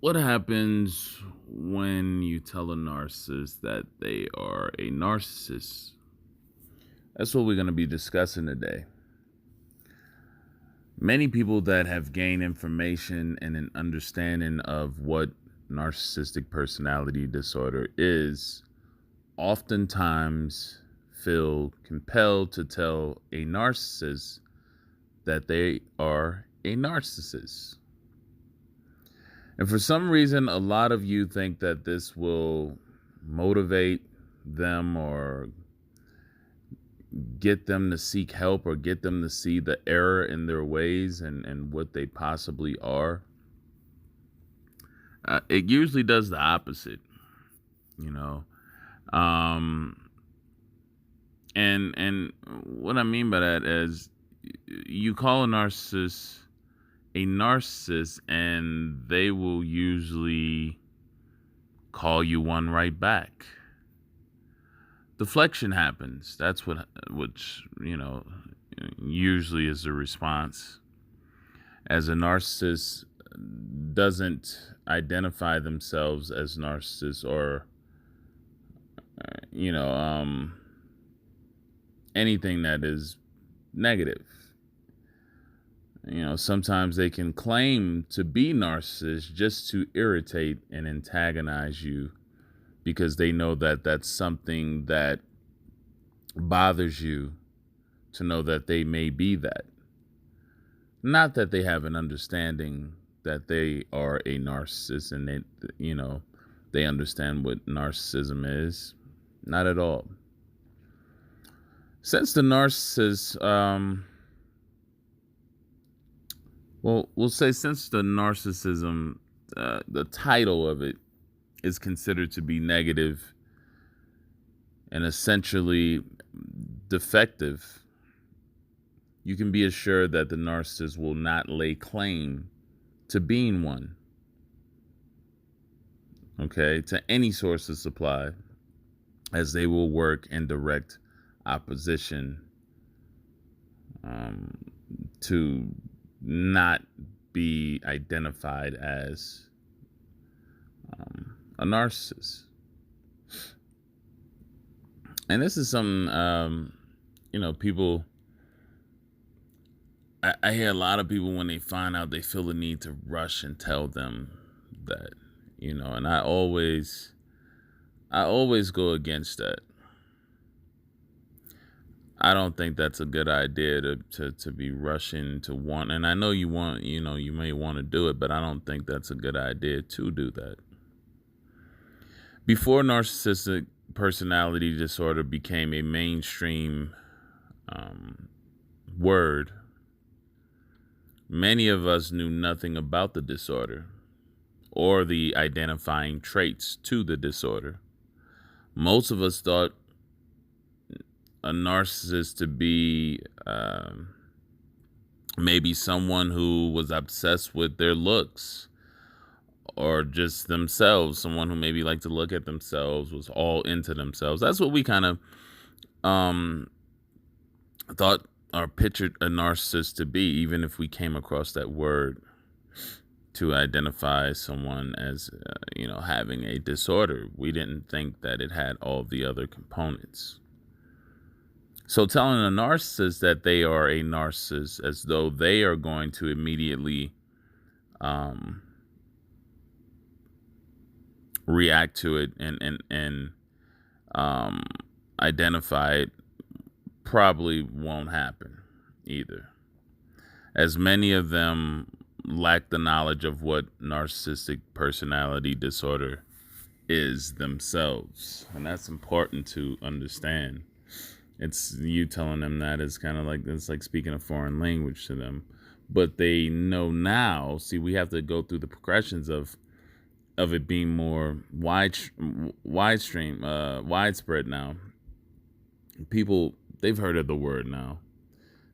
What happens when you tell a narcissist that they are a narcissist? That's what we're going to be discussing today. Many people that have gained information and an understanding of what narcissistic personality disorder is oftentimes feel compelled to tell a narcissist that they are a narcissist. And for some reason, a lot of you think that this will motivate them or get them to seek help or get them to see the error in their ways and what they possibly are. It usually does the opposite, you know. Um, and what I mean by that is you call a narcissist, and they will usually call you one right back. Deflection happens. That's which usually is the response. As a narcissist doesn't identify themselves as narcissists or you know anything that is negative. Sometimes they can claim to be narcissists just to irritate and antagonize you because they know that that's something that bothers you to know that they may be that. Not that they have an understanding that they are a narcissist and they understand what narcissism is. Not at all. Since the narcissist, we'll say since the narcissism, the title of it is considered to be negative and essentially defective, you can be assured that the narcissist will not lay claim to being one, okay, to any source of supply, as they will work in direct opposition to not be identified as a narcissist. And this is something, people, I hear a lot of people when they find out, they feel the need to rush and tell them that, and I always go against that. I don't think that's a good idea to be rushing to want, and I know you want, you may want to do it, but I don't think that's a good idea to do that. Before narcissistic personality disorder became a mainstream word, many of us knew nothing about the disorder or the identifying traits to the disorder. Most of us thought a narcissist to be maybe someone who was obsessed with their looks or just themselves, someone who maybe liked to look at themselves, was all into themselves. That's what we kind of thought or pictured a narcissist to be, even if we came across that word to identify someone as, having a disorder. We didn't think that it had all the other components. So telling a narcissist that they are a narcissist as though they are going to immediately react to it and identify it probably won't happen either, as many of them lack the knowledge of what narcissistic personality disorder is themselves. And that's important to understand. It's you telling them that is kind of like, it's like speaking a foreign language to them, but they know now. See, we have to go through the progressions of it being more widespread now. People, they've heard of the word now.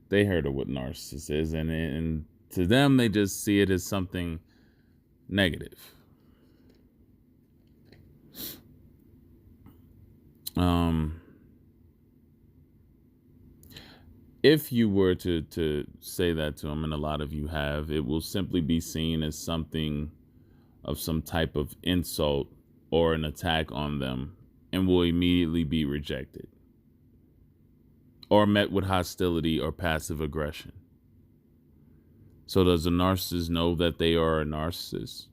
They heard of what narcissist is, and to them, they just see it as something negative. If you were to say that to them, and a lot of you have, it will simply be seen as something of some type of insult or an attack on them and will immediately be rejected or met with hostility or passive aggression. So does a narcissist know that they are a narcissist?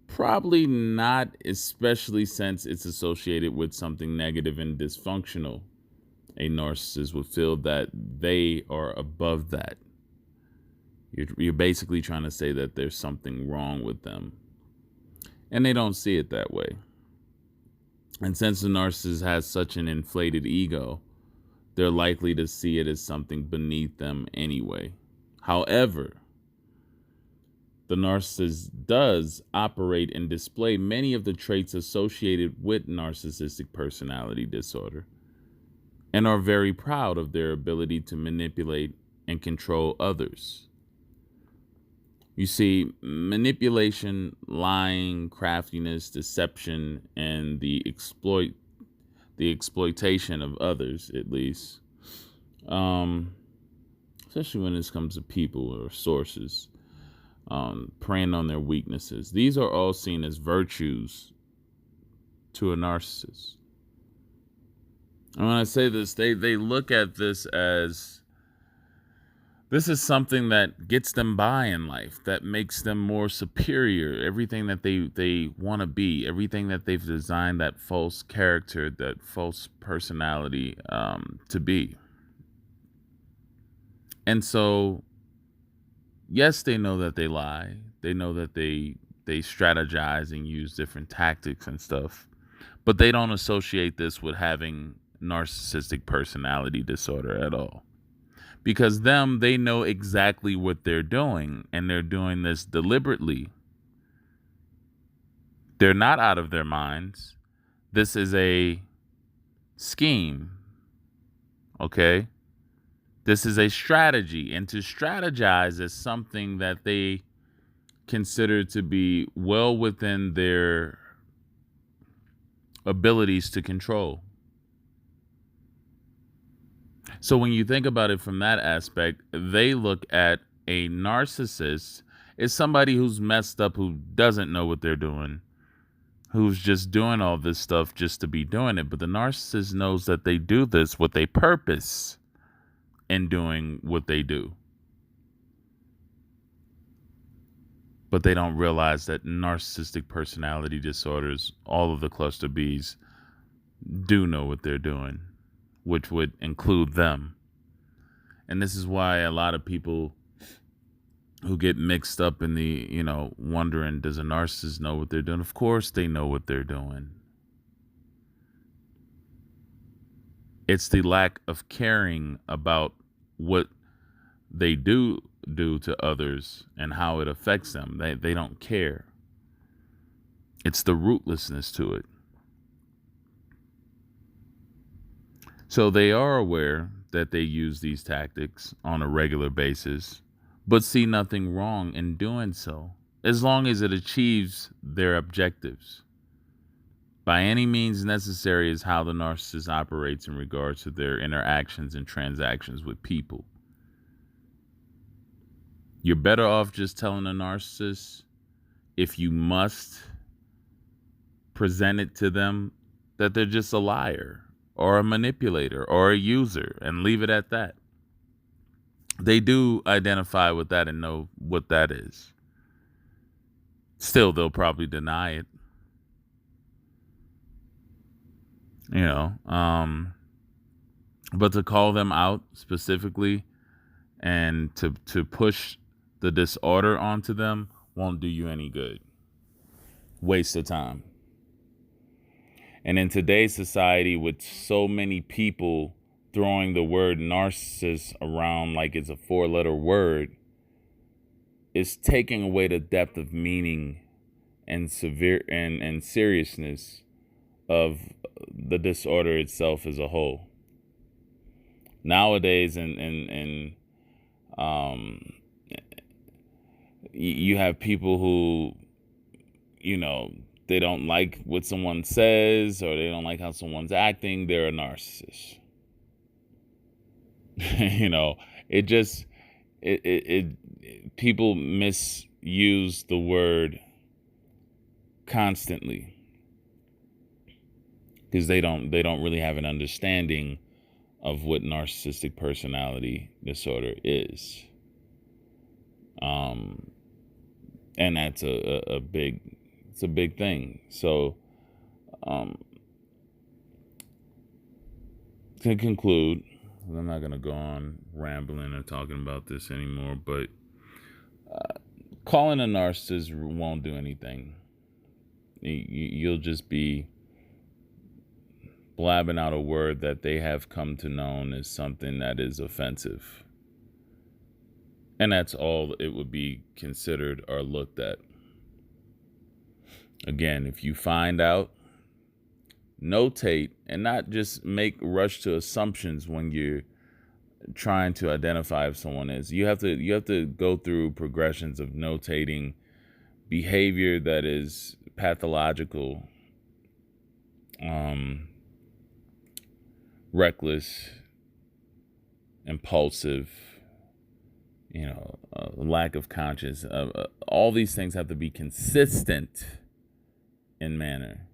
Probably not, especially since it's associated with something negative and dysfunctional. A narcissist would feel that they are above that. You're basically trying to say that there's something wrong with them. And they don't see it that way. And since the narcissist has such an inflated ego, they're likely to see it as something beneath them anyway. However, the narcissist does operate and display many of the traits associated with narcissistic personality disorder and are very proud of their ability to manipulate and control others. You see, manipulation, lying, craftiness, deception, and the exploitation of others, at least, especially when this comes to people or sources, preying on their weaknesses. These are all seen as virtues to a narcissist. And when I say this, they look at this as this is something that gets them by in life, that makes them more superior, everything that they want to be, everything that they've designed that false character, that false personality to be. And so, yes, they know that they lie. They know that they strategize and use different tactics and stuff, but they don't associate this with having narcissistic personality disorder at all. Because they know exactly what they're doing, and they're doing this deliberately. They're not out of their minds. This is a scheme, okay? This is a strategy, and to strategize is something that they consider to be well within their abilities to control. So when you think about it from that aspect, they look at a narcissist as somebody who's messed up, who doesn't know what they're doing, who's just doing all this stuff just to be doing it. But the narcissist knows that they do this with a purpose in doing what they do. But they don't realize that narcissistic personality disorders, all of the cluster Bs, do know what they're doing, which would include them. And this is why a lot of people who get mixed up in the, wondering, does a narcissist know what they're doing? Of course they know what they're doing. It's the lack of caring about what they do to others and how it affects them. They don't care. It's the rootlessness to it. So they are aware that they use these tactics on a regular basis, but see nothing wrong in doing so, as long as it achieves their objectives. By any means necessary is how the narcissist operates in regards to their interactions and transactions with people. You're better off just telling a narcissist, if you must present it to them, that they're just a liar or a manipulator or a user, and leave it at that. They do identify with that and know what that is. Still, they'll probably deny it. But to call them out specifically and to push the disorder onto them won't do you any good. Waste of time. And in today's society, with so many people throwing the word narcissist around like it's a 4-letter word, it's taking away the depth of meaning and and seriousness of the disorder itself as a whole. Nowadays, you have people who, they don't like what someone says, or they don't like how someone's acting. They're a narcissist. People misuse the word constantly, because they don't really have an understanding of what narcissistic personality disorder is. And that's a big thing. So, to conclude, I'm not going to go on rambling or talking about this anymore, but calling a narcissist won't do anything. You'll just be blabbing out a word that they have come to know as something that is offensive. And that's all it would be considered or looked at. Again, if you find out, notate and not just rush to assumptions when you're trying to identify if someone is. You have to go through progressions of notating behavior that is pathological, reckless, impulsive, lack of conscience. All these things have to be consistent in manner.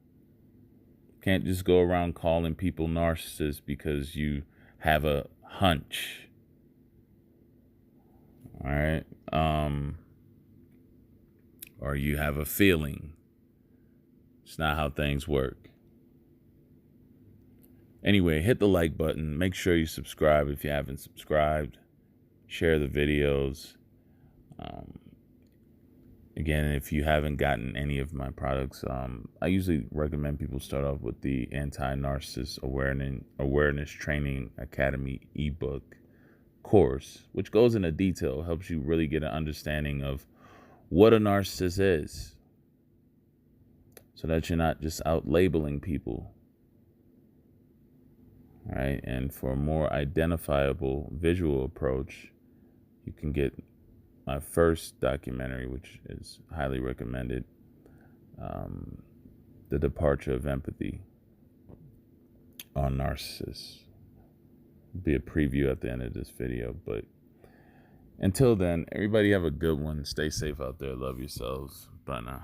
Can't just go around calling people narcissists because you have a hunch. All right. Or you have a feeling. It's not how things work. Anyway, hit the like button. Make sure you subscribe if you haven't subscribed. Share the videos. Again, if you haven't gotten any of my products, I usually recommend people start off with the Anti-Narcissist Awareness Training Academy ebook course, which goes into detail, helps you really get an understanding of what a narcissist is, so that you're not just out labeling people. All right, and for a more identifiable visual approach, you can get my first documentary, which is highly recommended, The Departure of Empathy on Narcissists. It'll be a preview at the end of this video, but until then, everybody have a good one. Stay safe out there. Love yourselves. Bye now.